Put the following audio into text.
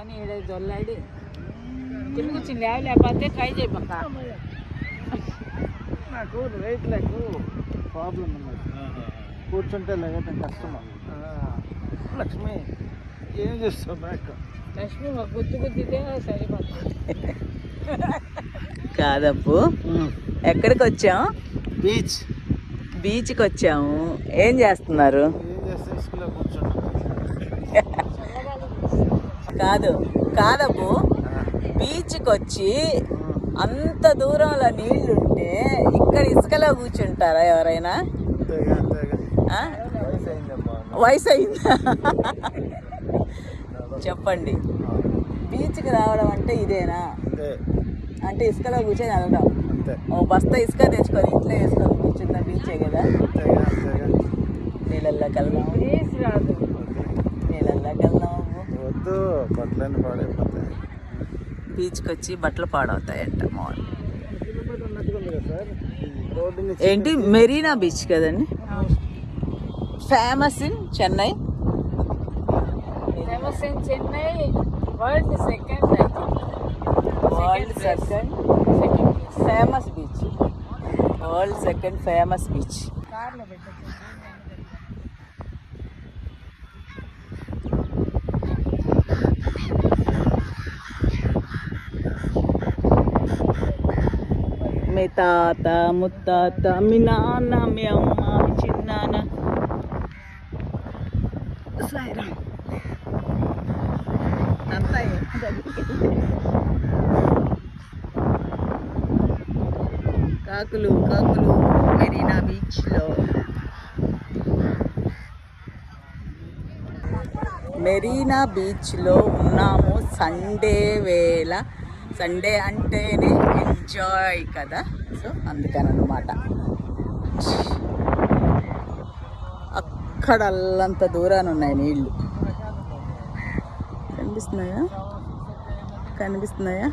పట్టుకొని ఏడై దొల్లాడి కిందకి వచ్చి లేకపోతే ట్రై చేయబక్క. నాకు రేట్లకు ప్రాబ్లం ఉన్నది, కూర్చుంటే లేకపోతే కష్టం. లక్ష్మి ఏం చేస్తావు బ్యాక్? లక్ష్మి ఒక గుద్దితే సరిపోతుంది. కాదప్పు, ఎక్కడికి వచ్చాం? బీచ్. బీచ్కి వచ్చాము. ఏం చేస్తున్నారు? ఏం చేస్తే ఇసుకలో కూర్చుంటాం. కాదప్పు, బీచ్కి వచ్చి అంత దూరంలో నీళ్లుంటే ఇక్కడ ఇసుకలో కూర్చుంటారా ఎవరైనా? వయసు అయిందా? చెప్పండి. బీచ్కి రావడం అంటే ఇదేనా? అంటే ఇసుకలో కూర్చొని వెళ్దాం. ఓ బస్తా ఇసుక తెచ్చుకొని ఇంట్లో వేసుకొని కూర్చున్న బీచే కదా. నీళ్ళల్లోకి వెళ్దాం. నీళ్ళల్లోకి వెళ్దాం. వద్దు, బట్టలన్నీ పాడైపోతాయి. బీచ్కి వచ్చి బట్టలు పాడవుతాయంట. ఏంటి మెరీనా బీచ్ కదండి, famous in Chennai. World second famous beach. World second famous beach. మీ తాత ముత్తాత, మీ నాన్న, మీ అమ్మ, మీ చిన్నాన్న. కాకులు మెరీనా బీచ్లో. మెరీనా బీచ్లో ఉన్నాము సండే వేళ. సండే అంటేనే ఎంజాయ్ కదా, సో అందుకనమాట. అక్కడ అల్లంత దూరాన ఉన్నాయి నీళ్ళు. కనిపిస్తున్నాయా?